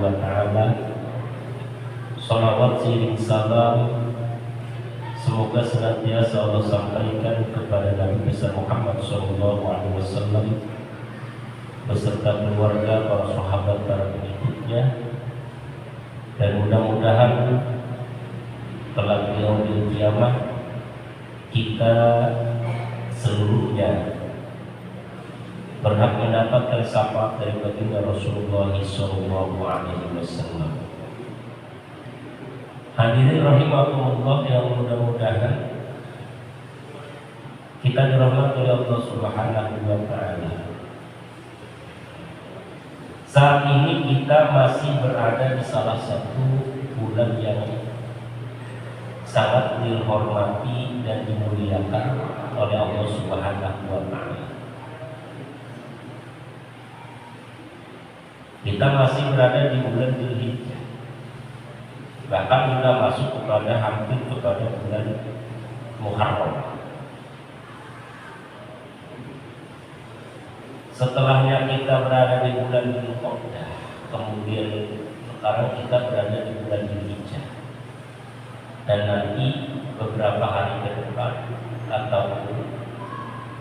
wa ta'ala. Salawat sering salam semoga senantiasa Allah sampaikan kepada Nabi besar Muhammad SAW beserta keluarga, para sahabat, para pengikutnya, dan mudah-mudahan kelak di yaumil qiyamah kita seluruhnya berhak mendapatkan syafaat dari baginda Rasulullah SAW. Hadirin rahimakumullah yang mudah-mudahan kita dirahmati oleh Allah Subhanahu wa ta'ala. Saat ini kita masih berada di salah satu bulan yang sangat dihormati dan dimuliakan oleh Allah Subhanahu wa ta'ala. Kita masih berada di bulan Dzulhijjah. Bahkan kita masuk kepada hampir kepada bulan Muharram. Setelahnya kita berada di bulan Dzulqa'dah, kemudian sekarang kita berada di bulan Dzulhijjah. Dan nanti beberapa hari ke depan atau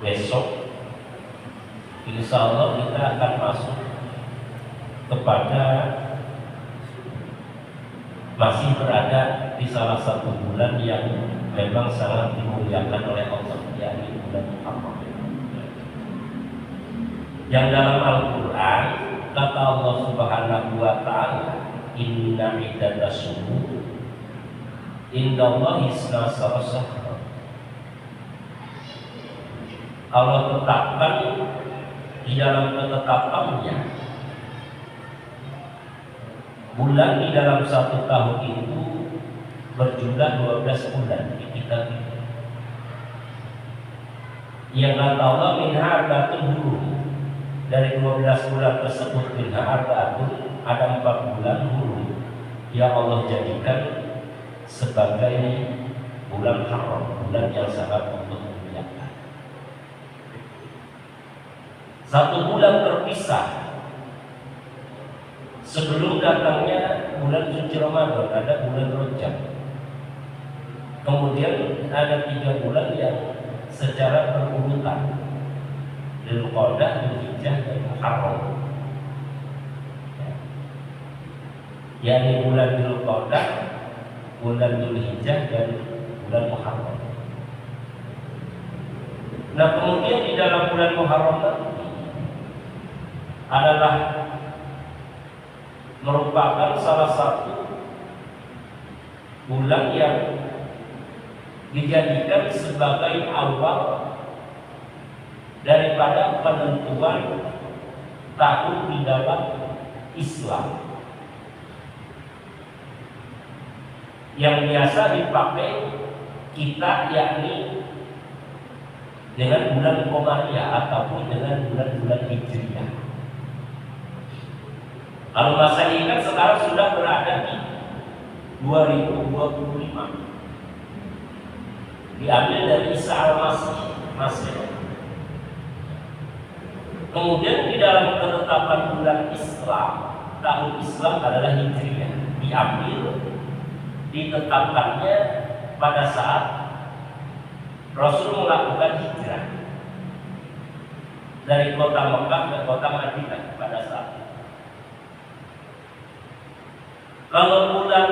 besok, insya Allah kita akan masuk kepada masih berada di salah satu bulan yang memang sangat dimuliakan oleh Allah, yakni bulan Muharram. Yang dalam Al-Quran kata Allah Subhanahu wa ta'ala, inna iddatas syuhur indallahi isna asyara syahra. Allah tetapkan di dalam ketetapannya bulan di dalam satu tahun itu berjumlah 12 bulan di kitab ini. Yang kata Allah minha arba'atun hurum, dari 12 bulan tersebut minha arba'atun, ada 4 bulan hurum yang Allah jadikan sebagai bulan haram, bulan yang sangat Allah muliakan. Satu bulan terpisah. Sebelum datangnya bulan suci Ramadan ada bulan Rajab. Kemudian ada 3 bulan yang secara berurutan, Dzulqa'dah, Dzulhijjah, dan Muharram. yakni bulan Dzulqa'dah, bulan Dzulhijjah, dan bulan Muharram. Nah, kemudian di dalam bulan Muharram adalah merupakan salah satu bulan yang dijadikan sebagai awal daripada penentuan tahun di dalam Islam yang biasa dipakai kita, yakni dengan bulan Qamariyah ataupun dengan bulan-bulan Hijriyah. Kalau Masehi kan sekarang sudah berada di 2025, diambil dari Isa al-Masih. Kemudian di dalam ketetapan bulan Islam, tahun Islam adalah Hijriyah, diambil ditetapkannya pada saat Rasul melakukan hijrah dari kota Mekah ke kota Madinah pada saat itu. Kalau bulan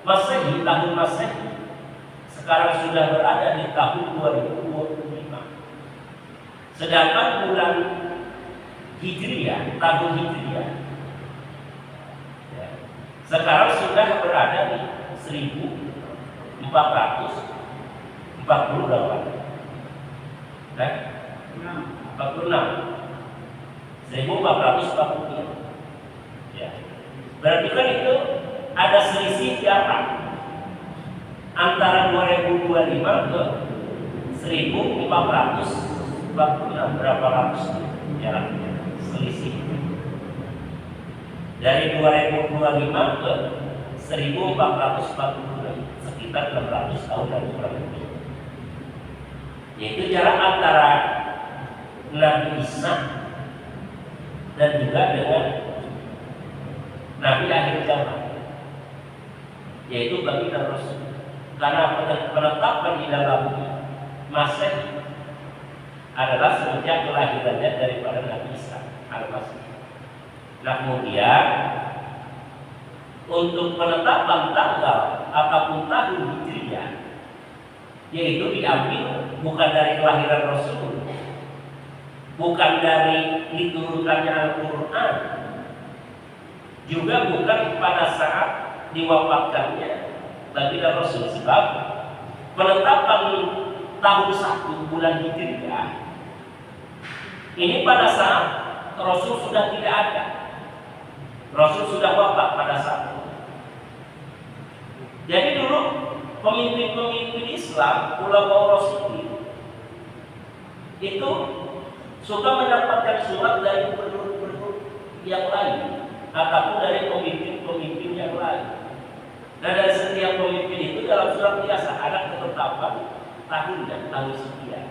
Masehi, tahun Masehi sekarang sudah berada di tahun 2025. Sedangkan bulan Hijriyah, tahun Hijriyah sekarang sudah berada di 1448. 1446. Ya. Berarti kan itu ada selisih jarak antara 2025 ke 1446. Berapa ratus jaraknya selisih? Dari 2025 ke 1446, sekitar 600 tahun dan kurang lebih. Yaitu jarak antara Nabi Isa dan juga dengan Nabi akhir zaman, yaitu baginda Rasul. Karena penetapan di dalam Masehi adalah semenjak kelahirannya daripada Nabi Isa Al-Masih. Nah kemudian untuk penetapan tanggal ataupun tahun Hijriah, yaitu diambil bukan dari kelahiran Rasul, bukan dari diturunkannya Al-Quran, juga bukan pada saat diwafatkannya baginda Rasul. Sebab penetapan tahun 1 bulan Hijriah ini pada saat Rasul sudah tidak ada, Rasul sudah wafat pada saat itu. Jadi dulu pemimpin-pemimpin Islam, ulama Rasul itu suka mendapatkan surat dari gubernur-gubernur yang lain ataupun dari pemimpin-pemimpin yang lain. Dan dari setiap pemimpin itu dalam surat biasa ada ketetapan tahun dan tahun sekian.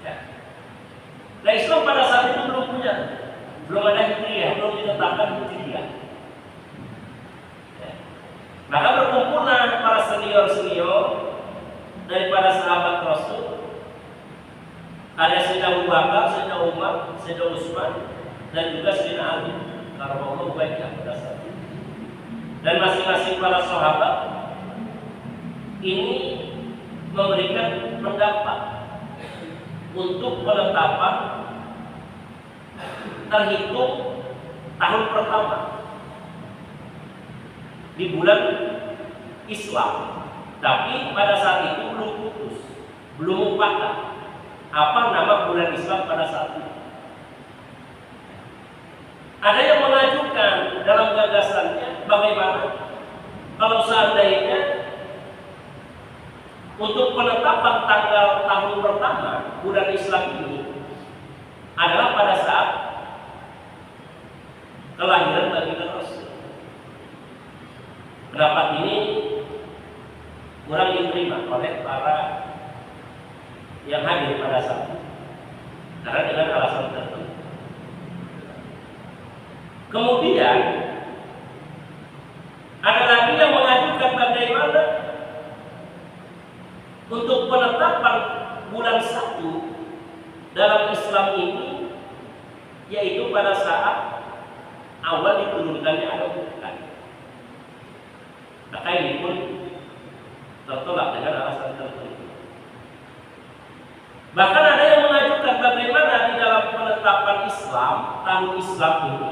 Ya. Nah Islam pada saat itu belum ada Hijriah, belum ditetapkan Hijriah. Ya. Maka berkumpullah para senior-senior daripada sahabat Rasul. Ada Sayyidina Abu Bakar, Sayyidina Umar, Sayyidina Utsman, dan juga Sayyidina Ali. Karena Allah baiknya pada saat itu. Dan masing-masing para sahabat ini memberikan pendapat untuk penetapan terhitung tahun pertama di bulan Islam. Tapi pada saat itu belum putus, belum mufakat apa nama bulan Islam pada saat itu. Ada yang mengajukan dalam gagasannya bagaimana kalau seandainya untuk penetapan tanggal tahun pertama bulan Islam ini adalah pada saat kelahiran baginda Rasul. Pendapat ini kurang diterima oleh para yang hadir pada saat itu karena dengan alasan tertentu. Kemudian ada lagi yang mengajukan bagaimana untuk penetapan bulan 1 dalam Islam ini, yaitu pada saat awal diturunkannya Al-Quran. Maka ini pun tertolak dengan alasan tertentu. Bahkan ada yang mengajukan bagaimana di dalam penetapan Islam, tahun Islam ini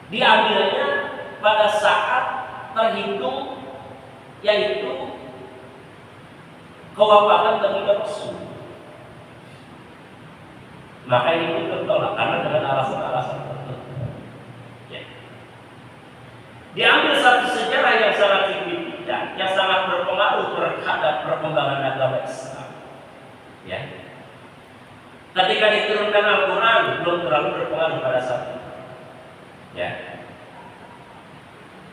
diambilnya pada saat terhitung, yaitu kewafatan baginda Rasul. Maka ini pun tertolak karena dengan alasan-alasan tertentu. Ya. Diambil satu sejarah yang sangat signifikan, yang sangat berpengaruh terhadap perkembangan agama Islam. Ya. Ketika diturunkan Al-Quran belum terlalu berpengaruh pada saat itu. Ya.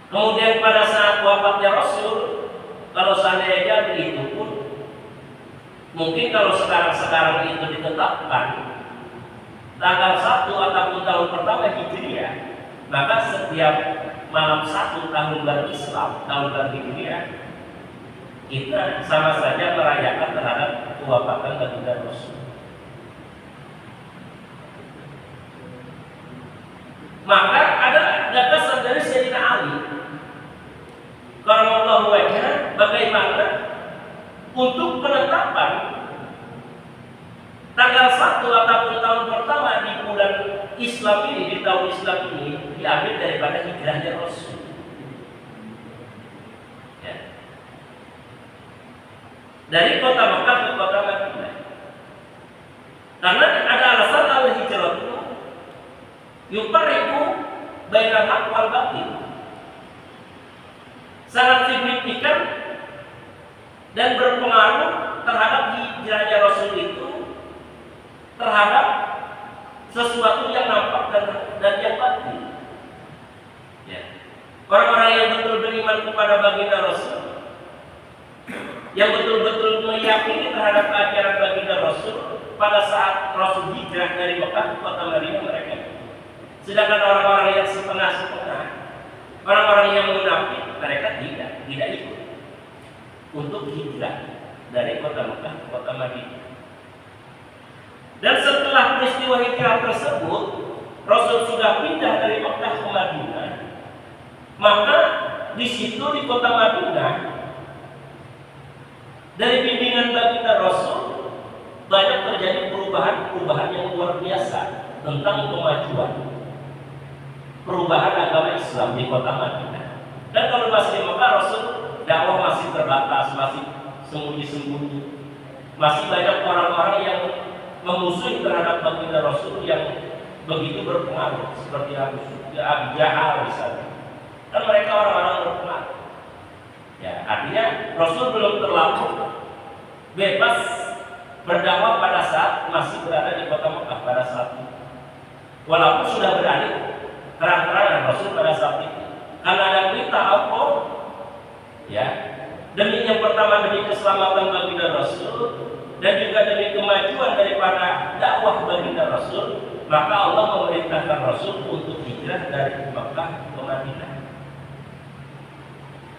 Kemudian pada saat wafatnya Rasul, kalau seandainya jadi itu pun, mungkin kalau sekarang itu ditetapkan tanggal 1 ataupun tahun pertama Hijriah, maka setiap malam 1 tahun baru Islam, tahun baru Hijriah, kita sama saja merayakan terhadap kewafatan baginda Rasul. Maka ada gagasan dari Sayyidina Ali Karamallahu wajhah, bagaimana untuk penetapan tanggal 1 ataupun tahun pertama di bulan Islam ini, di tahun Islam ini diambil daripada hijrahnya Rasul. Ya. Dari kota Mekah ke kota Madinah. Karena ada alasan al-hijrah itu yufarriqu bainal haqq wal batil. Sangat signifikan dan berpengaruh terhadap hijrahnya Rasul itu terhadap sesuatu yang nampak dan yang batin. Ya. Orang-orang yang betul beriman kepada baginda Rasul, yang betul-betul meyakini terhadap ajaran baginda Rasul pada saat Rasul hijrah dari Mekah ke kota Madinah mereka. Sedangkan orang-orang yang setengah-setengah. Orang-orang yang munafik mereka tidak ikut untuk hijrah dari kota Mekah ke kota Madinah. Dan setelah peristiwa hijrah tersebut, Rasul sudah pindah dari Mekah ke Madinah. Maka di situ di kota Madinah, dari bimbingan baginda Rasul banyak terjadi perubahan yang luar biasa tentang kemajuan perubahan agama Islam di kota Madinah. Dan kalau masih di Mekah, Rasul dakwah masih terbatas, masih sembunyi-sembunyi. Masih banyak orang-orang yang memusuhi terhadap baginda Rasul yang begitu berpengaruh, seperti Abu Jahal misalnya. Dan mereka orang-orang berpengaruh. Ya, artinya Rasul belum terlalu bebas berdakwah pada saat masih berada di kota Mekah pada saat itu. Walaupun sudah beralih terang-terangan Rasul pada saat itu, karena ada berita Allah, ya, demi yang pertama demi keselamatan baginda Rasul dan juga demi kemajuan daripada dakwah baginda Rasul, maka Allah memerintahkan Rasul untuk hijrah dari Mekah ke Madinah.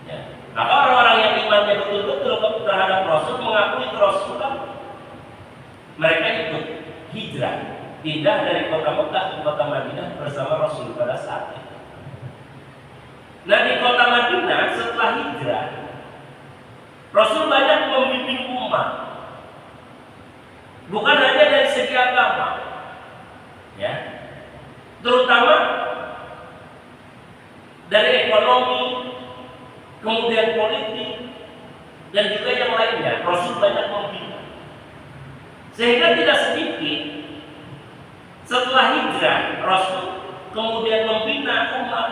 Ya. Maka orang-orang yang imannya betul-betul terhadap Rasul mengakui kerasulan, mereka ikut hijrah, pindah dari kota Mekah ke kota Madinah bersama Rasul pada saat itu. Nah, di kota Madinah setelah hijrah, Rasul banyak membimbing umat, bukan hanya dari segi agama, ya, terutama dari ekonomi, kemudian politik, dan juga yang lainnya. Rasul banyak membina, sehingga tidak sedikit setelah hijrah Rasul kemudian membina umat,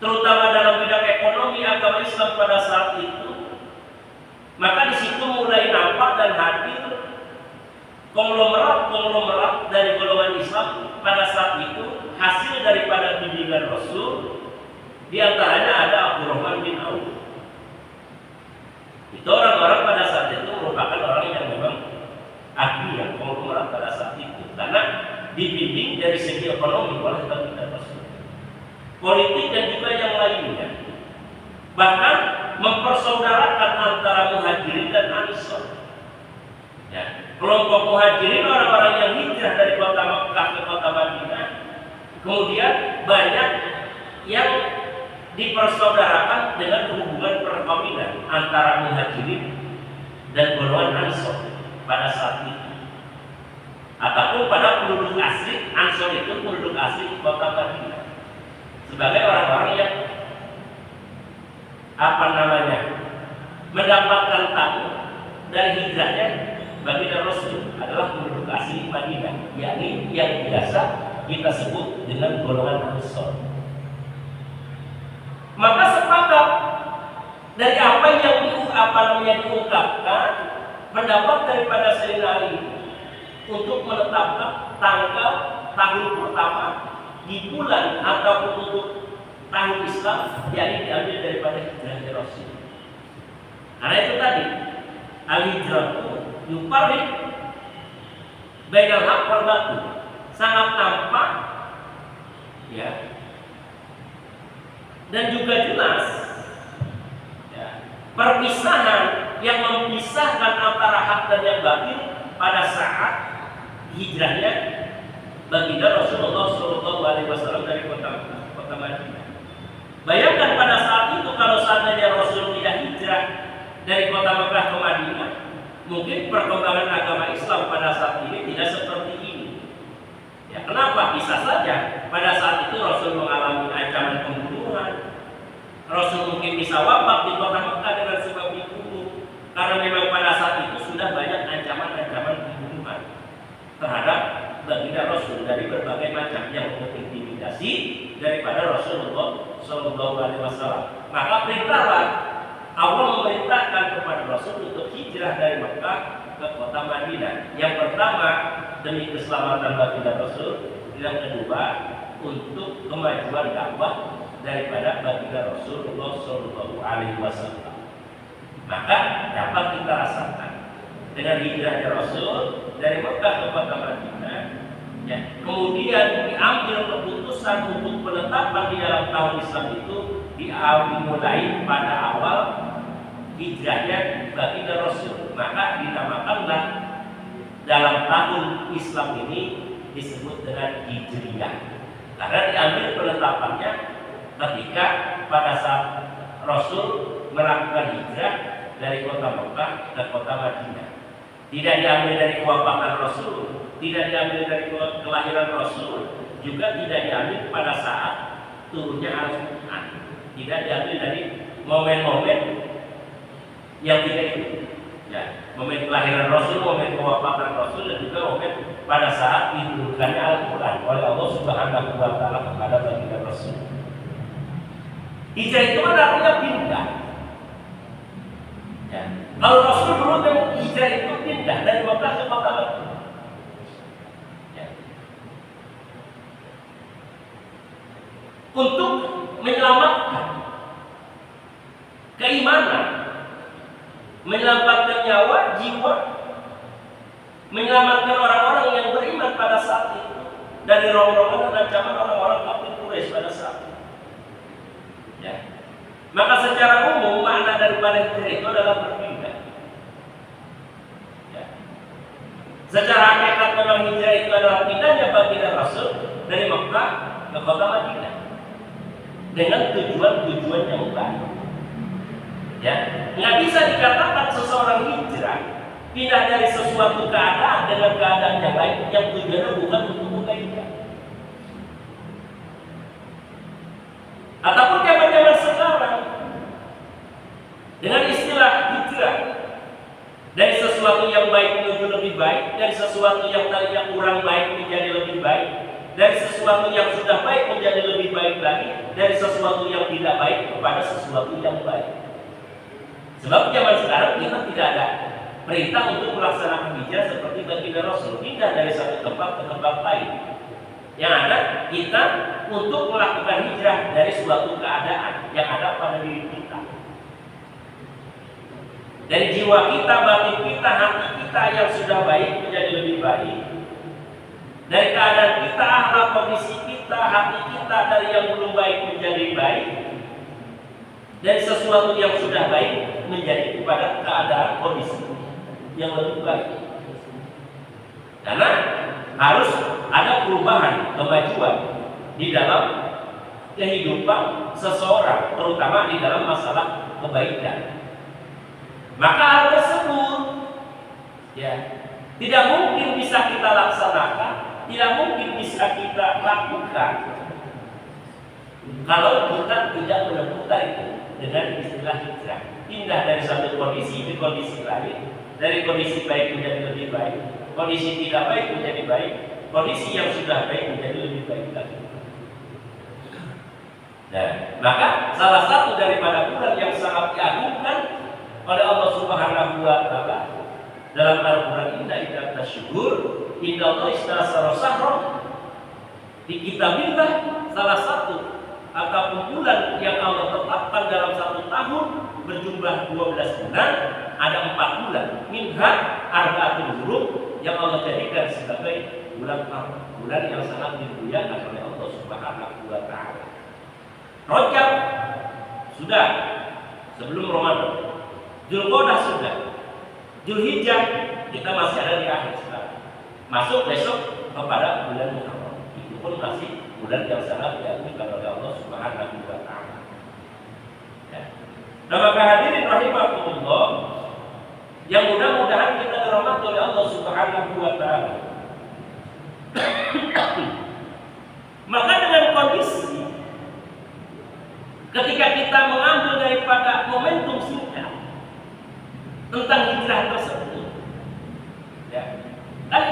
terutama dalam bidang ekonomi agama Islam pada saat itu. Maka di situ mulai nampak dan hadir konglomerat dari golongan Islam pada saat itu, hasil daripada bimbingan Rasul. Di antaranya ada Abdurrahman bin Auf. Itu orang-orang pada saat itu merupakan orang yang memang ahli yang konglomerat pada saat itu, karena dibimbing dari segi ekonomi oleh baginda Rasul, politik dan juga yang lainnya. Bahkan mempersaudarakan antara Muhajirin dan Ansor. Ya, kelompok Muhajirin orang-orang yang hijrah dari kota Mekah ke kota Madinah, kemudian banyak yang dipersaudarakan dengan hubungan perkawinan antara Muhajirin dan golongan Ansor pada saat itu. Ataupun pada penduduk asli, Ansor itu penduduk asli kota Madinah, sebagai orang-orang yang mendapatkan tamu dari hijrahnya baginda Rasul adalah penduduk asli Madinah, yakni yang biasa kita sebut dengan golongan Ansor. Maka sepakat dari apa yang diungkapkan pendapat daripada Sayyidina Ali untuk menetapkan tanggal tahun pertama di bulan ataupun untuk tahun Islam, yakni diambil daripada hijrahnya Rasul. Karena itu tadi al-hijratu yufarriq bainal haqq wal batil, sangat nampak, ya, dan juga jelas, ya, perpisahan yang memisahkan antara hak dan yang batil pada saat hijrahnya baginda Rasulullah SAW dari kota Madinah. Bayangkan pada saat itu kalau seandainya Rasul tidak hijrah dari kota Mekah ke Madinah, mungkin perkembangan agama Islam pada saat ini tidak seperti ini. Ya, kenapa? Bisa saja pada saat itu Rasul mengalami ancaman pembunuhan. Rasul mungkin bisa wafat di kota Mekah dengan sebab dibunuh, karena memang pada saat itu sudah banyak ancaman-ancaman pembunuhan terhadap baginda Rasul dari berbagai macam yang mengintimidasi daripada Rasulullah SAW. Maka perintahlah Allah memerintahkan kepada Rasul untuk hijrah dari Mekah ke kota Madinah. Yang pertama demi keselamatan baginda Rasul, yang kedua untuk kemajuan dakwah daripada baginda Rasulullah SAW. Maka dapat kita rasakan dengan hijrahnya Rasul dari Mekah ke kota Madinah, ya, kemudian diambil keputusan keputusan untuk penetapan di dalam tahun Islam itu dimulai pada awal hijrahnya baginda Rasul. Maka dinamakanlah dalam tahun Islam ini disebut dengan Hijriyah, karena diambil penetapannya ketika pada saat Rasul melakukan hijrah dari kota Mekah ke kota Madinah. Tidak diambil dari kewafatan Rasul, tidak diambil dari kelahiran Rasul, juga tidak diambil pada saat turunnya Al-Quran. Tidak diambil dari momen-momen yang tidak itu. Ya, momen kelahiran Rasul, momen kewafatan Rasul, dan juga momen pada saat diturunkannya Al-Quran oleh Allah Subhanahu wa Ta'ala kepada baginda Rasul. Hijrah itu artinya pindah. Ya. Kalau Rasul dulu hijrah itu pindah dari Mekah ke kota Madinah. Ya. Untuk menyelamatkan keimanan, menyelamatkan nyawa, jiwa, menyelamatkan orang-orang yang beriman pada saat itu dari rongrong dan ancaman orang-orang kafir Quraisy pada saat itu. Ya. Maka secara umum makna daripada hijrah itu adalah berpindah. Ya. Secara hakikat memang hijrah itu adalah pindahnya baginda Rasul dari Mekah ke kota Madinah dengan tujuan-tujuan yang baik. Ya, nggak bisa dikatakan seseorang hijrah pindah dari sesuatu keadaan dengan keadaan yang lain yang tujuannya bukan untuk kebaikan. Ataupun zaman-zaman sekarang dengan istilah hijrah dari sesuatu yang baik menuju lebih baik, dari sesuatu yang tadinya kurang baik menjadi lebih baik, dari sesuatu yang sudah baik menjadi lebih baik lagi, dari sesuatu yang tidak baik kepada sesuatu yang baik. Sebab zaman sekarang kita tidak ada perintah untuk melaksanakan hijrah seperti baginda Rasul, pindah dari satu tempat ke tempat lain. Yang ada kita untuk melakukan hijrah dari suatu keadaan yang ada pada diri kita, dari jiwa kita, batin kita, hati kita yang sudah baik menjadi lebih baik, dari keadaan kita, akhlak, kondisi kita, hati kita dari yang belum baik menjadi baik, dari sesuatu yang sudah baik menjadi kepada keadaan kondisi yang lebih baik. Karena harus ada perubahan, kemajuan di dalam kehidupan seseorang, terutama di dalam masalah kebaikan. Maka hal tersebut ya tidak mungkin bisa kita laksanakan, tidak mungkin bisa kita lakukan kalau kita tidak menemukan itu dengan istilah hijrah. Pindah dari satu kondisi ke kondisi lain, dari kondisi baik menjadi lebih baik, kondisi tidak baik menjadi baik, kondisi yang sudah baik menjadi lebih baik lagi. Nah, maka salah satu daripada bulan yang sangat diagungkan oleh Allah Subhanahu wa Ta'ala dalam Al-Quran, inna idza tasyukur inna Allah istasara sahra, di kitabillah salah satu ataupun bulan yang Allah tetapkan dalam satu tahun berjumlah 12 bulan, ada 4 bulan minha arba'atul hurum yang Allah jadikan sebagai bulan yang sangat dimuliakan oleh Allah Subhanahu wa Ta'ala. Rajab sudah sebelum Ramadan, Dzulqa'dah sudah, Dzulhijjah kita masih ada di akhir sekarang, masuk besok kepada bulan Muharram, itu pun masih bulan yang sangat diagungkan oleh Allah Subhanahu wa Ta'ala. Ya. Nah, maka hadirin rahimakumullah, yang mudah-mudahan kita dirahmati oleh Allah Subhanahu wa Ta'ala. Maka dengan kondisi ketika kita mengambil daripada momentum singkat tentang hijrah tersebut, ya, kan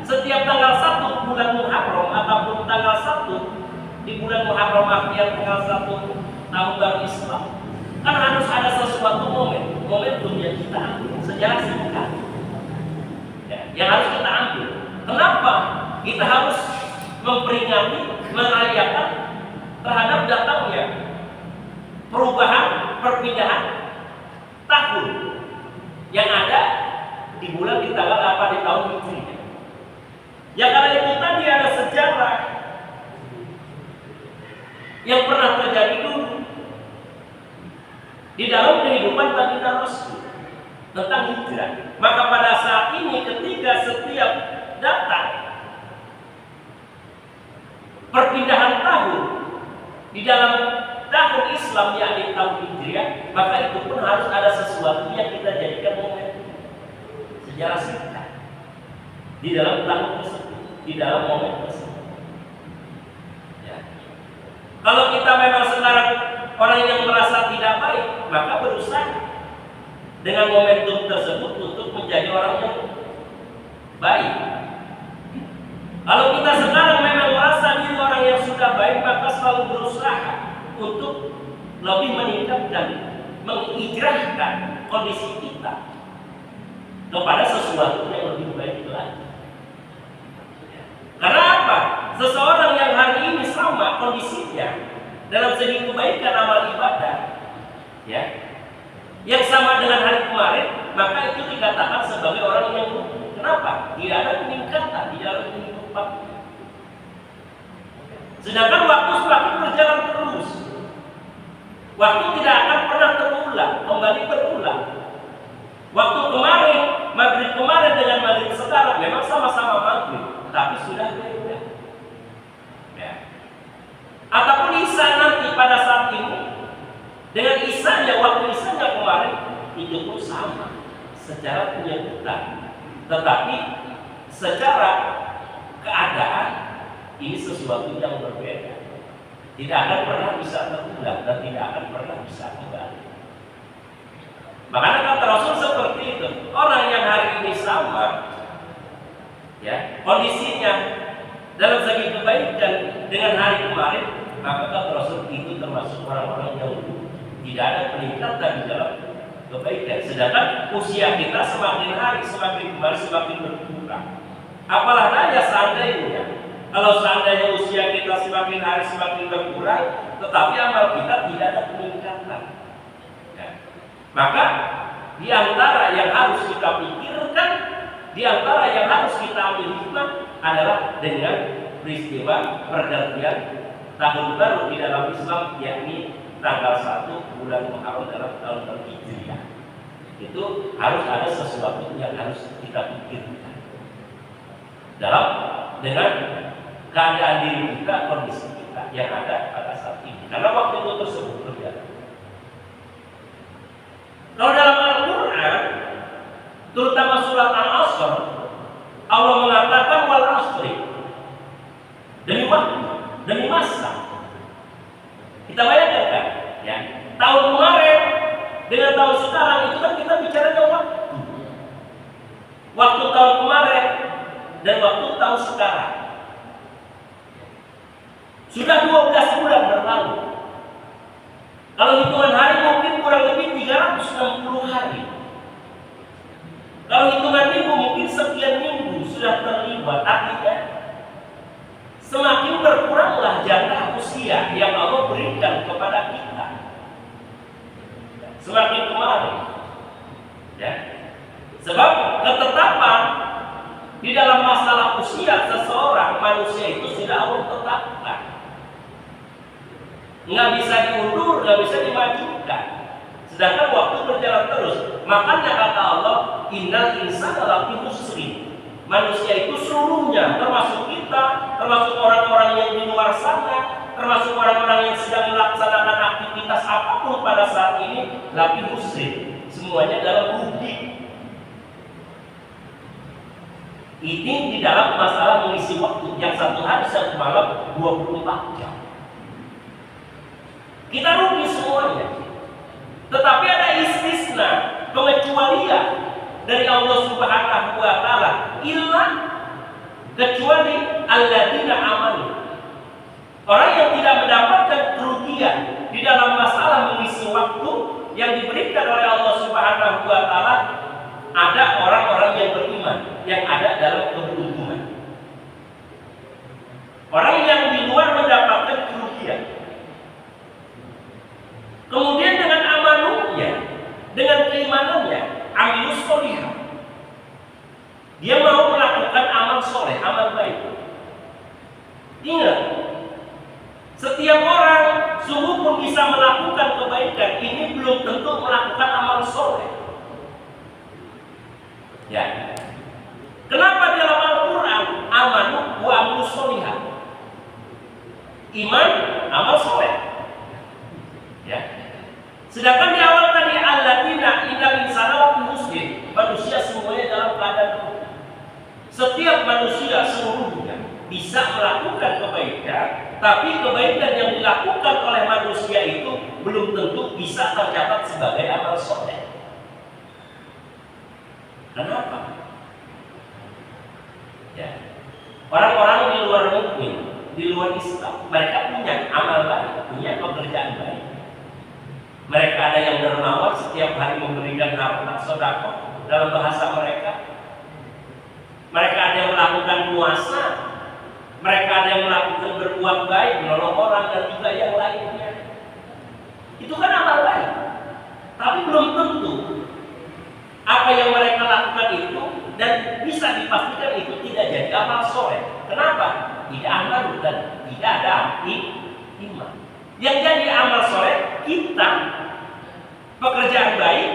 setiap tanggal 1 bulan Muharram ataupun tanggal 1 di bulan Muharram akhir tanggal 1 tahun baru Islam, kan harus ada sesuatu momentum yang kita ambil sejarah singkat, ya, yang harus kita ambil. Kenapa kita harus memperingati, merayakan terhadap datangnya perubahan, perpindahan tahun yang ada di bulan, di tanggal apa, di tahun Hijriah? Ya karena itu tadi ada sejarah yang pernah terjadi dulu di dalam kehidupan baginda Rasul tentang hijrah. Maka pada saat ini ketika setiap datang perpindahan tahun di dalam tahun Islam yakni tahun Hijriah, maka itu pun harus ada sesuatu yang kita jadikan momen sejarah singkat di dalam tahun tersebut, di dalam momen tersebut. Ya. Kalau kita memang sekarang orang yang merasa tidak baik, maka berusaha dengan momentum tersebut untuk menjadi orang yang baik. Kalau kita sekarang memang merasa diri orang yang sudah baik, maka selalu berusaha untuk lebih meningkatkan, menghijrahkan kondisi kita kepada sesuatu yang lebih baik lagi. Karena apa? Seseorang yang hari ini sama kondisinya dalam segi kebaikan amal ibadah, ya, yang sama dengan hari kemarin, maka itu dikatakan sebagai orang yang rugi. Kenapa? Tidak ada peningkatan di dalam kehidupan. Sedangkan waktu semakin berjalan terus. Waktu tidak akan pernah terulang, kembali berulang. Waktu kemarin, maghrib kemarin dengan maghrib sekarang memang sama-sama maghrib, tapi sudah beda. Ya. Ataupun Isya nanti pada saat ini dengan Isyanya, waktu Isyanya kemarin itu pun sama secara penyebutan. Tetapi secara keadaan ini sesuatu yang berbeda. Tidak akan pernah bisa terulang dan tidak akan pernah bisa kembali. Makanya kata Rasul seperti itu. Orang yang hari ini sama, ya, kondisinya dalam segi kebaikan dengan hari kemarin, maka kata Rasul itu termasuk orang-orang yang tidak ada peningkatan di dalam kebaikan. Sedangkan usia kita semakin hari, semakin kembali, semakin berkurang. Apalah daya seandainya kalau seandainya usia kita semakin hari semakin berkurang, tetapi amal kita tidak ada peningkatan. Ya. Maka di antara yang harus kita pikirkan, di antara yang harus kita ambil hikmah adalah dengan peristiwa pergantian tahun baru di dalam Islam, yakni tanggal 1 bulan Muharram dalam tahun Hijriah. Itu harus ada sesuatu yang harus kita pikirkan dalam dengan keadaan diri kita, kondisi kita yang ada pada saat ini. Karena waktu itu tersebut terjadi. Kalau dalam Al-Quran, terutama surat Al-Asr, Allah mengatakan wal asri, demi waktu, demi masa. Kita bayangkan kan, ya, tahun kemarin dengan tahun sekarang itu kan kita bicaranya waktu. Waktu tahun kemarin dan waktu tahun sekarang. Sudah 12 bulan berlalu. Kalau hitungan hari mungkin kurang lebih 360 hari. Kalau hitungan minggu mungkin sekian minggu sudah terlibat. Artinya semakin berkuranglah jatah usia yang Allah berikan kepada kita. Semakin kemarin. Ya. Sebab ketetapan di dalam masalah usia seseorang manusia itu sudah Allah tetapkan. Nggak bisa diundur, nggak bisa dimajukan. Sedangkan waktu berjalan terus. Makanya kata Allah, innal insana lafi khusr. Manusia itu seluruhnya, termasuk kita, termasuk orang-orang yang di luar sana, termasuk orang-orang yang sedang melaksanakan aktivitas apapun pada saat ini, lafi khusr. Semuanya dalam rugi. Ini di dalam masalah mengisi waktu yang satu hari satu malam 24 jam. Kita rugi semuanya. Tetapi ada istisna, pengecualian dari Allah Subhanahu wa taala, illa kecuali alladzina amanu. Orang yang tidak mendapatkan kerugian di dalam masalah mengisi waktu yang diberikan oleh Allah Subhanahu wa taala, ada orang-orang yang beriman yang ada dalam keberuntungan. Orang yang di luar mendapatkan kerugian. Kemudian dengan amanunya, dengan keimanannya, amilus sholihah. Dia mau melakukan amal soleh, amal baik. Ingat, setiap orang sungguh pun bisa melakukan kebaikan, ini belum tentu melakukan amal soleh. Ya. Kenapa dalam Al-Quran amanu wa amilus sholihat? Iman, amal soleh. Ya. Sedangkan di awal tadi alladzina innal insana lafi khusr, manusia semuanya dalam keadaan rugi. Setiap manusia seluruhnya bisa melakukan kebaikan, tapi kebaikan yang dilakukan oleh manusia itu belum tentu bisa tercatat sebagai amal soleh. Kenapa? Ya. Orang-orang di luar mukmin, di luar Islam, mereka punya amal baik, punya pekerjaan baik. Mereka ada yang dermawan, setiap hari memberikan harta sedekah dalam bahasa mereka. Mereka ada yang melakukan puasa, mereka ada yang melakukan berbuat baik, menolong orang dan juga yang lainnya. Itu kan amal baik, tapi belum tentu apa yang mereka lakukan itu dan bisa dipastikan itu tidak jadi amal soleh. Kenapa? Tidak amal dan tidak ada iman. Yang jadi amal soleh kita pekerjaan baik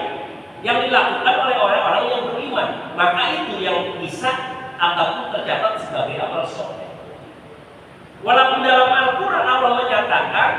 yang dilakukan oleh orang-orang yang beriman, maka itu yang bisa ataupun tercatat sebagai amal soleh. Walaupun dalam Al-Quran Allah menyatakan,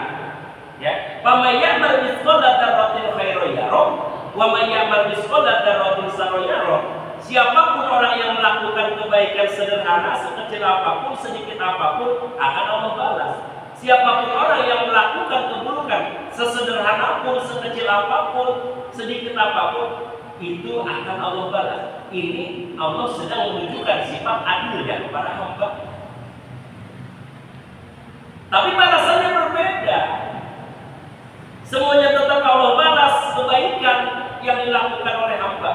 ya, "Faman ya'mal mithqala dzarratin khairan yarah, wa man ya'mal mithqala dzarratin syarran yarah." Siapapun orang yang melakukan kebaikan sederhana sekecil apapun, sedikit apapun, akan Allah balas. Siapapun orang yang melakukan keburukan sesederhana pun, sekecil apapun, sedikit apapun, itu akan Allah balas. Ini Allah sedang menunjukkan sifat adilnya kepada hamba. Tapi balasannya berbeda. Semuanya tetap Allah balas kebaikan yang dilakukan oleh hamba.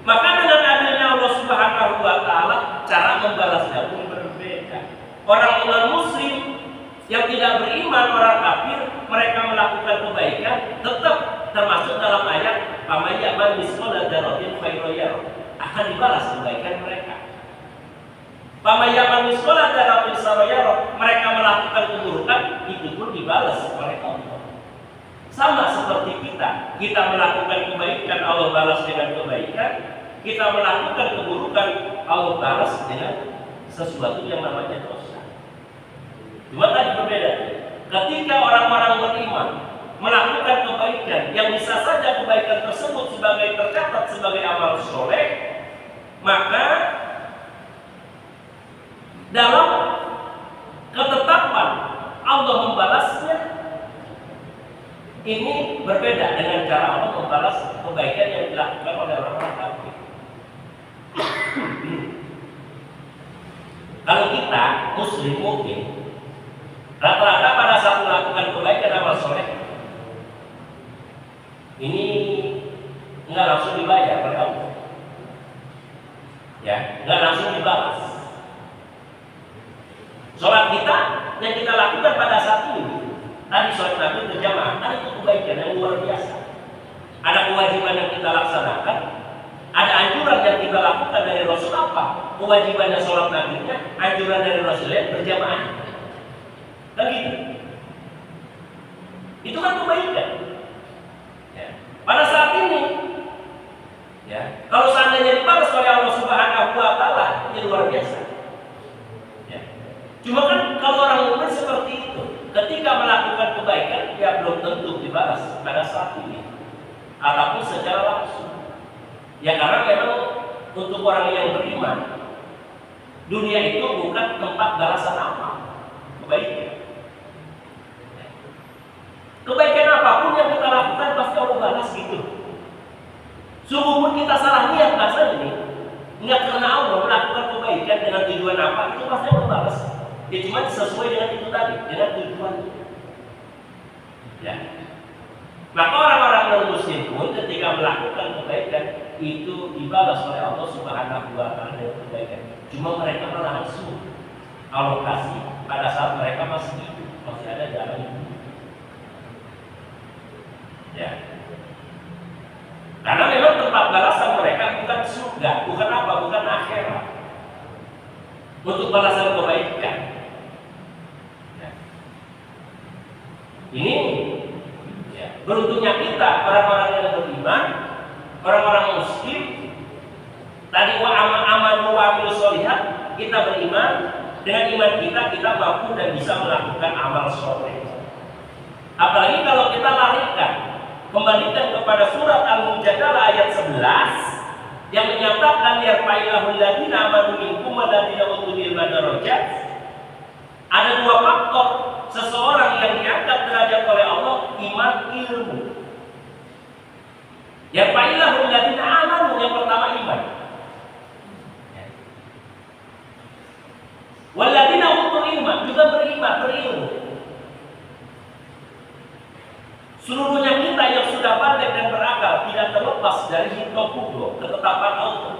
Maka dengan adilnya Allah Subhanahu wa Ta'ala, cara membalasnya pun berbeda. Orang non-muslim yang tidak beriman, orang kafir, mereka melakukan kebaikan tetap termasuk dalam ayat "Faman ya'mal mithqala dzarratin khairan yarah", akan dibalas kebaikan mereka. "Faman ya'mal mithqala dzarratin syarran yarah", mereka melakukan keburukan, itu pun dibalas oleh Allah. Sama seperti kita melakukan kebaikan, Allah balas dengan kebaikan. Kita melakukan keburukan, Allah balas dengan sesuatu yang namanya dosa. Cuma tadi berbeda. Ketika orang-orang beriman melakukan kebaikan yang bisa saja kebaikan tersebut tercatat sebagai amal soleh, maka dalam ketetapan Allah membalasnya ini berbeda dengan cara Allah membalas kebaikan yang dilakukan oleh orang-orang kafir. Kalau kita muslim mukmin, rata-rata pada saat melakukan kebaikan amal soleh ini nggak langsung dibayar oleh Allah, ya, nggak langsung dibalas. Sholat kita yang kita lakukan pada saat ini, tadi sholat Nabi berjamaah, ada itu kebaikan yang luar biasa. Ada kewajiban yang kita laksanakan, ada anjuran yang kita lakukan dari Rasul apa? Kewajibannya sholat Nabi-nya, anjuran dari Rasulnya berjamaah. Kan gitu. Itu kan kebaikan. Ya. Pada saat ini, ya, kalau seandainya dibalas oleh Allah Subhanahu wa Ta'ala, ini luar biasa. Ya. Cuma kan kalau orang mukmin seperti itu, ketika melakukan kebaikan, ya belum tentu dibalas pada saat ini, ataupun secara langsung. Ya karena memang untuk orang yang beriman, dunia itu bukan tempat balasan amal kebaikan. Kebaikan apapun yang kita lakukan pasti Allah balas gitu. Sungguh pun kita salah niat bahasa ini, nggak karena Allah melakukan kebaikan dengan tujuan apa, itu pasti Allah balas. Ya cuma sesuai dengan itu tadi, dengan tujuannya. Ya. Maka orang-orang non-muslim pun ketika melakukan kebaikan itu dibalas oleh Allah Subhanahu wa Ta'ala dengan kebaikan. Cuma mereka langsung Allah kasih pada saat mereka masih hidup, masih ada jalan itu. Ya. Karena memang tempat balasan mereka bukan surga, bukan apa, bukan akhirat. Untuk balasan kebaikan. Ya. Beruntungnya kita, orang-orang yang beriman, orang-orang muslim. Tadi wa amanu wa amilus sholihat, kita beriman. Dengan iman kita mampu dan bisa melakukan amal soleh. Apalagi kalau kita larikan, kembalikan kepada surat Al-Mujadalah ayat 11 yang menyatakan yarfa'illahul ladzina amanu minkum walladzina utul ilma darajat. Ada dua faktor seseorang yang diangkat derajat oleh Allah, iman, ilmu. Yarfa'illahul ladzina amanu, yang pertama iman. Walladzina utul ilma, juga beriman, berilmu. Seluruhnya kita yang sudah balik dan berakal tidak terlepas dari hitokudo, ketetapan Allah.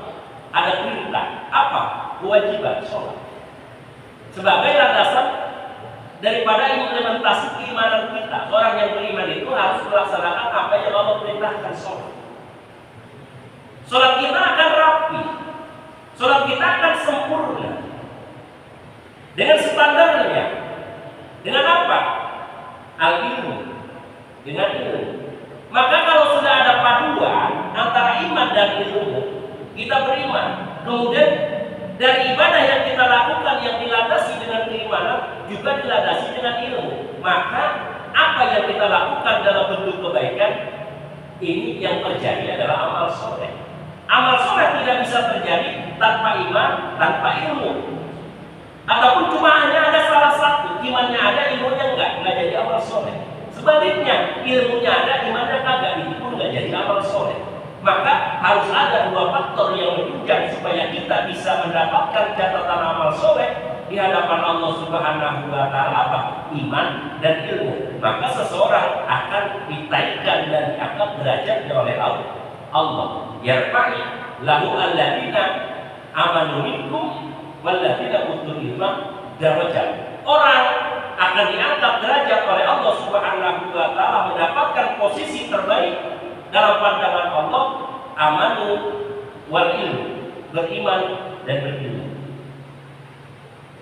Ada perintah, apa? Kewajiban sholat. Sebagai landasan daripada implementasi keimanan kita. Orang yang beriman itu harus melaksanakan apa yang Allah perintahkan, sholat. Sholat kita akan rapi, sholat kita akan sempurna. Dengan standarnya. Dengan apa? Al-ilmu. Dengan ilmu. Maka kalau sudah ada paduan antara iman dan ilmu, kita beriman. Kemudian dari ibadah yang kita lakukan yang dilandasi dengan keimanan juga dilandasi dengan ilmu. Maka apa yang kita lakukan dalam bentuk kebaikan, ini yang terjadi adalah amal soleh. Amal soleh tidak bisa terjadi tanpa iman, tanpa ilmu. Ataupun cuma hanya ada salah satu, imannya ada, ilmunya enggak jadi amal soleh. Sebaliknya, ilmunya ada, imannya kagak, itu pun enggak jadi amal soleh. Maka harus ada dua faktor yang menunjang supaya kita bisa mendapatkan catatan amal soleh di hadapan Allah Subhanahu wa Ta'ala, apa? Iman dan ilmu. Maka seseorang akan ditaikkan dan diangkat derajatnya oleh Allah. Yarfa'i lahu alladzina amanu minkum walladzina utul ilma darajat. Orang akan diangkat derajat oleh Allah Subhanahu wa Ta'ala, mendapatkan posisi terbaik dalam pandangan Allah, amanu wal ilmu, beriman dan berilmu.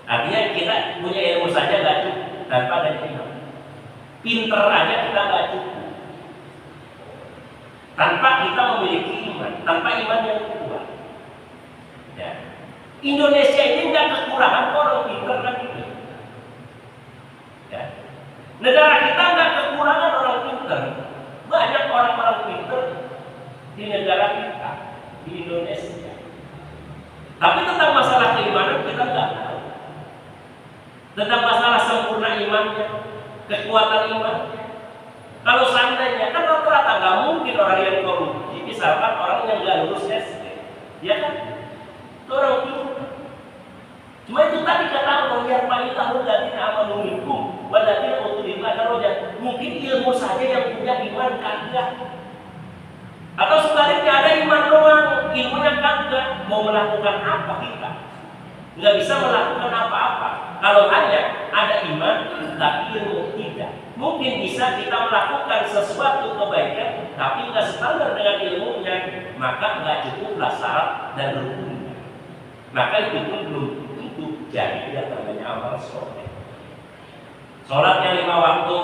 Artinya kita punya ilmu saja nggak cukup tanpa ada iman. Pinter aja kita nggak cukup tanpa kita memiliki iman, tanpa iman yang kuat. Ya. Indonesia ini nggak kekurangan orang pinter kan itu. Ya. Negara kita nggak kekurangan orang pinter. Banyak orang-orang pinter di negara kita, di Indonesia. Tapi tentang masalah keimanan kita nggak tahu. Tentang masalah sempurna imannya, kekuatan imannya. Kalau seandainya kan rata-rata nggak mungkin orang yang korupsi, misalkan orang yang nggak lulus SD, ya kan? Itu orang pinter. Cuma itu tadi kata Allah, yang paling tahu dari amanu minkum walladzina utul ilma darajat. Mungkin ilmu saja yang punya iman kagak. Atau sebaliknya ada iman doang, ilmunya kagak. Mau melakukan apa kita? Nggak bisa melakukan apa-apa. Kalau hanya ada iman tapi ilmu tidak. Mungkin bisa kita melakukan sesuatu kebaikan tapi nggak standar dengan ilmunya, maka nggak cukuplah syarat dan rukunnya. Maka itu pun belum jadi yang namanya amal soleh. Sholatnya 5 waktu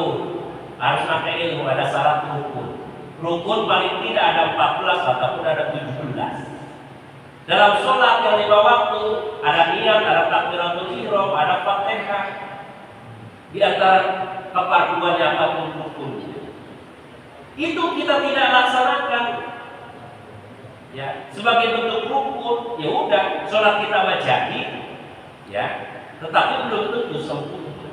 harus pakai ilmu, ada syarat rukun. Rukun paling tidak ada 14 ataupun ada 17. Dalam sholat yang 5 waktu ada niat, ada takbiratul ihram, ada Fatihah. Di antara kepaduannya ataupun rukunnya. Itu kita tidak laksanakan. Ya, sebagai bentuk rukun, ya udah sholat kita jadi. Ya, tetapi belum tentu sempurna.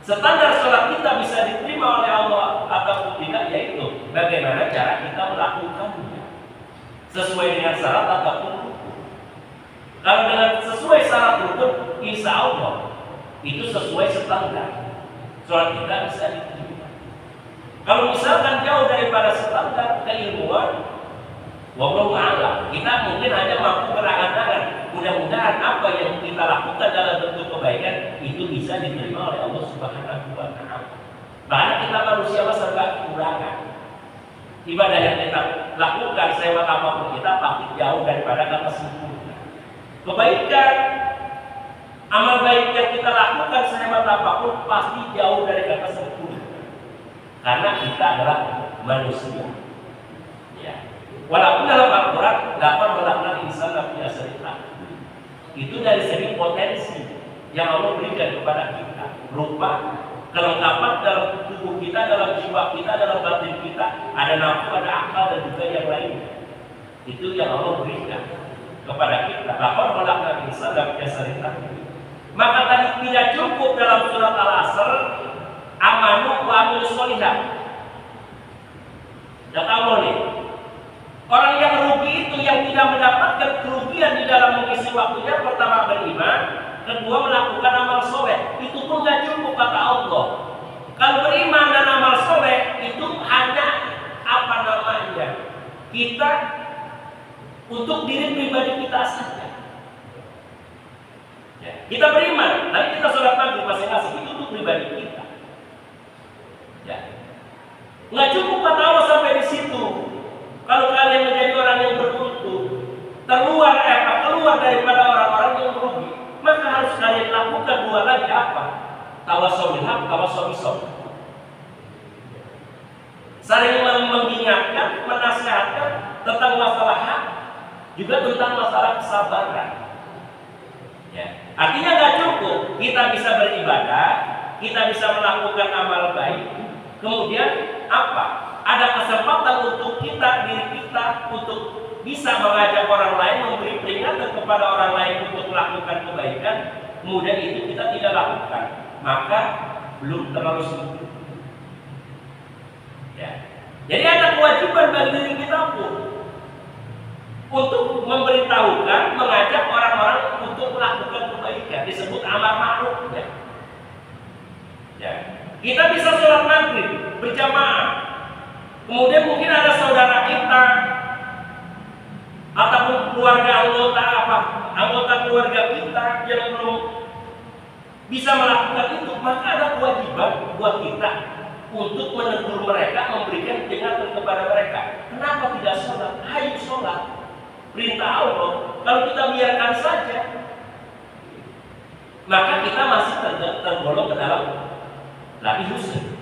Standar sholat kita bisa diterima oleh Allah ataupun tidak, yaitu bagaimana cara kita melakukannya sesuai dengan syarat ataupun rukun. Kalau dengan sesuai syarat rukun, insya Allah itu sesuai standar, sholat kita bisa diterima. Kalau misalkan jauh daripada standar keilmuan, wallahu a'lam, kita mungkin hanya mampu berangan-angan. Mudah-mudahan apa yang kita lakukan dalam bentuk kebaikan itu bisa diterima oleh Allah Subhanahu wa Ta'ala. Karena kita manusia serba kekurangan. Ibadah yang kita lakukan selewat apapun kita pasti jauh daripada kata sempurna. Kebaikan, amal baik yang kita lakukan selewat apapun pasti jauh dari kata sempurna. karena kita adalah manusia. Ya. Walaupun dalam Al-Quran dapat melakukan insan tapi asrita, itu dari segi potensi yang Allah berikan kepada kita, berupa kelengkapan dalam tubuh kita, dalam jiwa kita, dalam batin kita, ada nafsu, ada akal, dan juga yang lainnya. Itu yang Allah berikan kepada kita. Dapat melakukan insan tapi asrita. Maka tadi tidak cukup dalam surat Al-Asr amanu wa amilus sholihat. Kata Allah nih, orang yang rugi itu yang tidak mendapatkan kerugian di dalam mengisi waktunya, pertama beriman, kedua melakukan amal soleh. Itu pun gak cukup kata Allah. Kalau beriman dan amal soleh itu hanya apa namanya, kita untuk diri pribadi kita saja. Ya, kita beriman, tapi kita sholat maghrib masing-masing itu untuk pribadi kita. Ya, nggak cukup kata Allah sampai di situ. Kalau kalian menjadi orang yang beruntung, keluar daripada orang-orang yang merugi, maka harus kalian lakukan dua lagi apa? Tawasau bil haq, tawasau bis sabr. Saling mengingatkan, menasihatkan tentang masalah hak, juga tentang masalah kesabaran. Ya. Artinya nggak cukup kita bisa beribadah, kita bisa melakukan amal baik, kemudian apa? Ada kesempatan untuk kita, diri kita, untuk bisa mengajak orang lain, memberi peringatan kepada orang lain untuk melakukan kebaikan, kemudian itu kita tidak lakukan, maka belum terlalu sempurna. Ya. Jadi ada kewajiban bagi diri kita pun untuk memberitahukan, mengajak orang-orang untuk melakukan kebaikan, disebut amar ma'ruf. Ya. Ya. Kita bisa sholat maghrib berjamaah, kemudian mungkin ada saudara kita ataupun anggota keluarga kita yang belum bisa melakukan itu, maka ada kewajiban buat kita untuk menegur mereka, memberikan peringatan kepada mereka. Kenapa tidak sholat? Ayo sholat. Perintah Allah. Kalau kita biarkan saja, maka kita masih tergolong ke dalam lagi husn.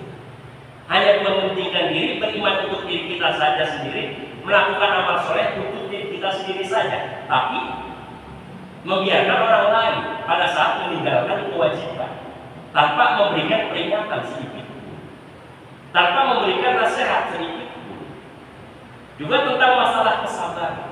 Hanya mementingkan diri, beriman untuk diri kita saja sendiri, melakukan amal soleh untuk diri kita sendiri saja, tapi membiarkan orang lain pada saat meninggalkan kewajiban tanpa memberikan peringatan sedikit, tanpa memberikan nasihat sedikit. Juga tentang masalah kesabaran.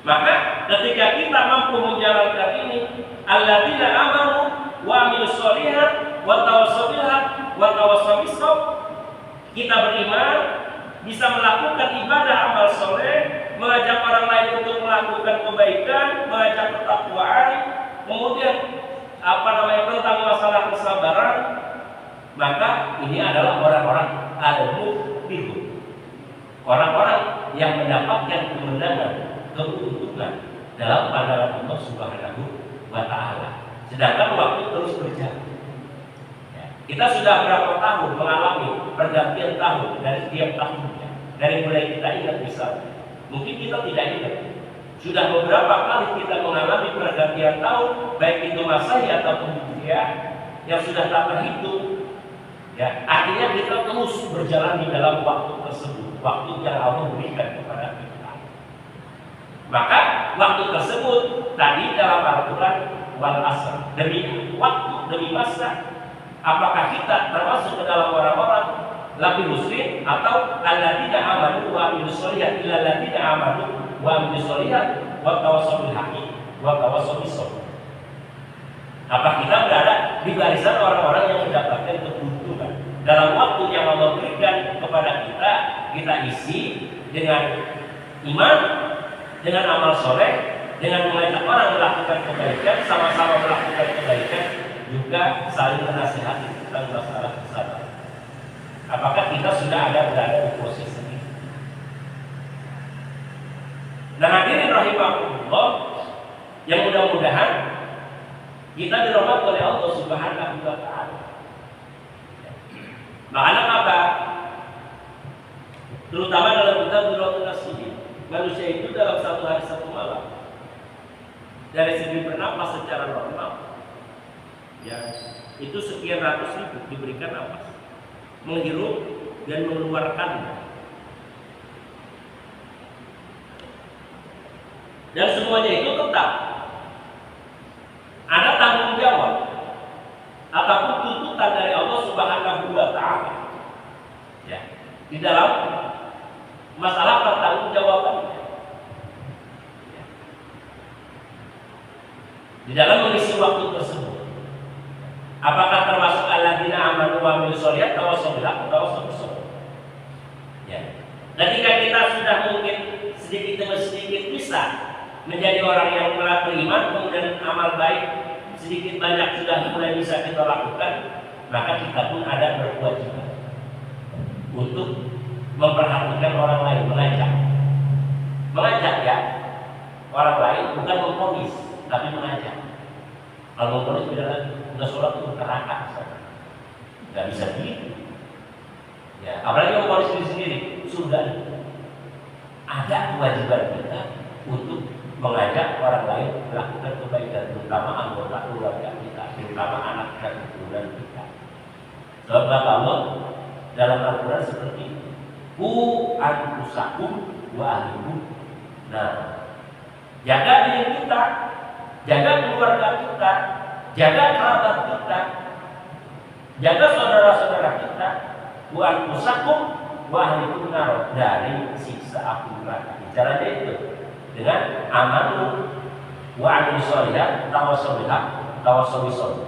Maka ketika kita mampu menjalankan ini, alladzina amanu wa amilus sholihat wa tawassaw bil haq wa tawassaw bis sabr, kita beriman, bisa melakukan ibadah amal soleh, mengajak orang lain untuk melakukan kebaikan, mengajak ketakwaan, kemudian tentang masalah kesabaran, maka ini adalah orang-orang al-muflihun, orang-orang yang mendapatkan kemenangan, keuntungan dalam pandangan Allah Subhanahu wa Ta'ala. Sedangkan waktu terus berjalan. Ya. Kita sudah berapa tahun mengalami pergantian tahun dari setiap tahunnya. Dari mulai kita ingat misalnya, mungkin kita tidak ingat. Sudah beberapa kali kita mengalami pergantian tahun, baik itu Masehi ataupun Hijriah, yang sudah tak terhitung. Ya, artinya kita terus berjalan di dalam waktu tersebut, waktu yang Allah berikan kepada kita. Maka waktu tersebut tadi dalam Al-Quran wal asr, demi waktu, demi masa, apakah kita termasuk ke dalam orang-orang lebih muslim atau alladzina amanu wa amilus sholihat illa alladzina amanu wa amilus sholihat wa tawassaw bil haqqi wa tawassaw bis sabr. Apa kita berada di barisan orang-orang yang mendapatkan keuntungan dalam waktu yang Allah berikan kepada kita? Kita isi dengan iman, dengan amal soleh, dengan mengajak orang melakukan kebaikan, sama-sama melakukan kebaikan, juga saling menasihati tentang masalah kesabaran. Apakah kita sudah berada di posisi ini? Nah, hadirin rahimahullah, yang mudah-mudahan kita dirahmati oleh Allah Subhanahu wa Ta'ala. Makna apa? Terutama dalam kitab Durratun Nasihin, manusia itu dalam satu hari satu malam, dari segi bernapas secara normal, ya itu sekian ratus ribu diberikan napas. menghirup dan mengeluarkan. Dan semuanya itu tetap ada tanggung jawab ataupun tuntutan dari Allah Subhanahu wa Ta'ala, ya, di dalam masalah pertanggungjawaban, ya, di dalam mengisi waktu tersebut. Apakah termasuk alladzina amanu wa amilus sholihat tawassaw bil haqqi tawassaw bis sabr? Ya. Ketika kita sudah mungkin sedikit demi sedikit bisa menjadi orang yang beriman, kemudian amal baik sedikit banyak sudah mulai bisa kita lakukan, maka kita pun ada berkewajiban untuk memperhatikan orang lain, mengajak ya orang lain, bukan memponis tapi mengajak. Kalau memponis beda lagi, udah sholat itu neraka, nggak bisa begitu. Ya, apalagi memponis diri sendiri, sudah ada kewajiban kita untuk mengajak orang lain melakukan kebaikan, terutama anggota keluarga kita, terutama anak dan keturunan kita. Sebab kata Allah dalam Al-Quran seperti itu, ku anfusakum wa ahlikum. Nah, jaga diri kita, jaga keluarga kita, jaga kerabat kita, jaga saudara-saudara kita, ku anfusakum wa ahlikum nar, dari siksa api neraka. Caranya itu dengan amanu wa amilus sholihat tawassaw bil haqq tawassaw bis sabr.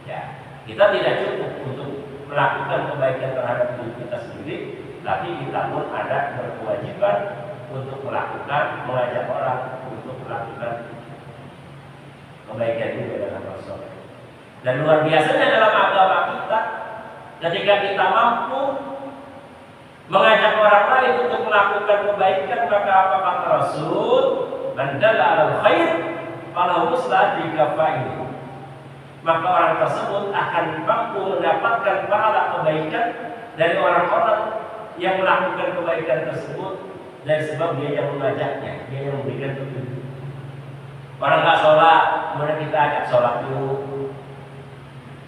Ya, kita tidak cukup untuk melakukan kebaikan terhadap diri kita sendiri, tapi kita pun ada berkewajiban untuk mengajak orang untuk melakukan kebaikan juga dalam masalah. Dan luar biasanya dalam agama kita, ketika kita mampu mengajak orang lain untuk melakukan kebaikan, maka apa kata Rasul? Man dalla 'alal khair falahu mislu ajri fa'il. Maka orang tersebut akan mampu mendapatkan pahala kebaikan dari orang-orang yang melakukan kebaikan tersebut, dari sebab dia yang mengajaknya, dia yang memberikan petunjuk. Orang nggak sholat, kemudian kita ajak sholat dulu,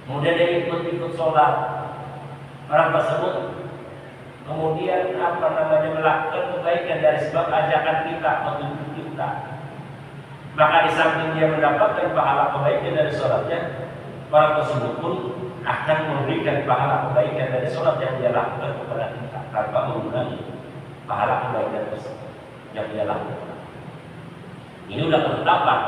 kemudian dia ikut sholat. Orang tersebut kemudian melakukan kebaikan dari sebab ajakan kita, petunjuk kita. Maka di samping dia mendapatkan pahala kebaikan dari sholatnya, orang tersebut pun akan memberikan pahala kebaikan dari sholat yang dia lakukan kepada kita tanpa mengurangi pahala kebaikan tersebut yang dia lakukan. Ini sudah ketetapan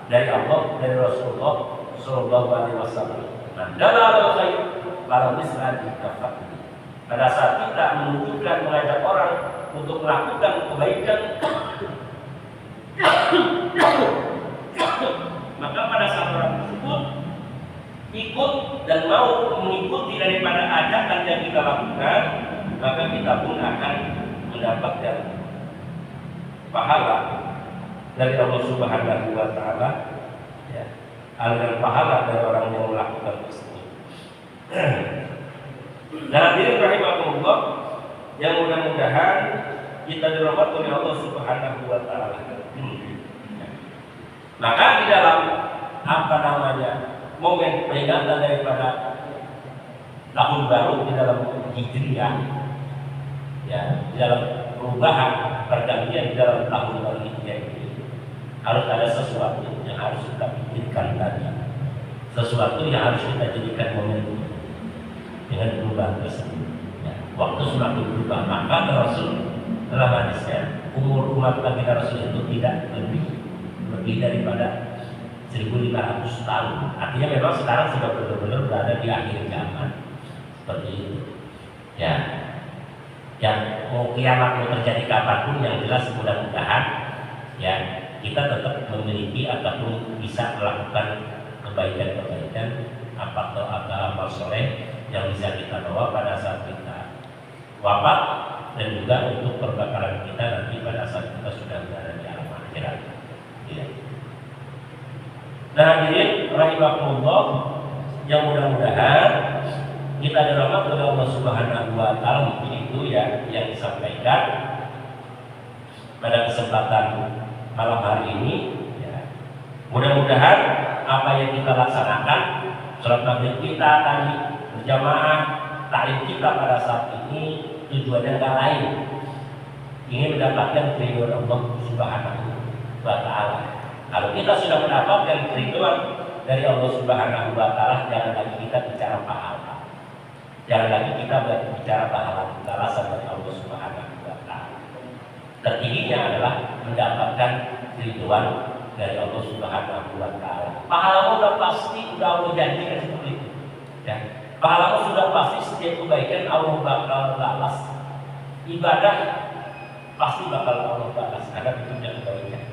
dari Allah, dari Rasulullah Sallallahu Alaihi Wasallam. Nah, dalam khair kalau misalnya dikatakan, pada saat kita menunjukkan mengajak orang untuk melakukan kebaikan, maka pada saat orang tersebut ikut dan mau mengikuti daripada ajakan yang kita lakukan, maka kita pun akan mendapatkan pahala dari Allah Subhanahu wa Ta'ala, ya, aliran pahala dari orang yang melakukan tersebut. Dan hadirin rahimahullah, yang mudah-mudahan kita dirahmati oleh Allah Subhanahu wa Ta'ala. Maka di dalam momen peringatan daripada tahun baru di dalam Hijriah, ya, di dalam perubahan pergantian di dalam tahun baru Hijriah ini, harus ada sesuatu yang harus kita pikirkan tadi, sesuatu yang harus kita jadikan momentum dengan perubahan tersebut. Ya, waktu semakin berubah, maka Rasul dalam hadisnya umur umat Nabi Rasul itu tidak lebih daripada 1500 tahun. Artinya memang sekarang sudah benar-benar berada di akhir zaman seperti itu. Ya, yang mau kiamat mau terjadi kapanpun, yang jelas mudah-mudahan ya kita tetap memiliki ataupun bisa melakukan kebaikan-kebaikan atau amal soleh yang bisa kita bawa pada saat kita wafat, dan juga untuk perbekalan kita nanti pada saat kita sudah berada di alam akhirat. Ya. Nah, hadirin rahimakumullah, yang mudah-mudahan kita dirahmati oleh Allah Subhanahu wa Ta'ala. Mungkin itu ya yang disampaikan pada kesempatan malam hari ini, ya. Mudah-mudahan apa yang kita laksanakan, sholat maghrib kita tadi berjamaah, taklim kita pada saat ini tujuannya nggak lain, ingin mendapatkan keriduan Allah Subhanahu wa Ta'ala. Kalau kita sudah mendapatkan keriduan dari Allah Subhanahu wa Ta'ala, jangan lagi kita bicara pahala, jangan lagi kita bicara pahala balasan dari Allah Subhanahu wa Ta'ala. Tertingginya adalah mendapatkan keriduan dari Allah Subhanahu wa Ta'ala. Pahala udah pasti, udah Allah janjikan seperti itu. Ya. Pahala sudah pasti, setiap kebaikan Allah bakal balas. Ibadah pasti bakal Allah balas karena itu sudah kebaikan.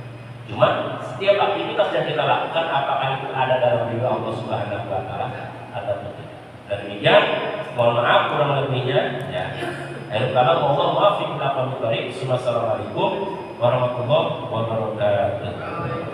Cuma setiap aktivitas yang kita lakukan, apakah itu ada dalam diri Allah Subhanahu wa Ta'ala atau tidak. Dan demikian, mohon maaf kurang lebihnya. Ya. Akhirul kalam, Allah muwaffiq ila aqwamit thoriq. Assalamualaikum warahmatullahi wabarakatuh.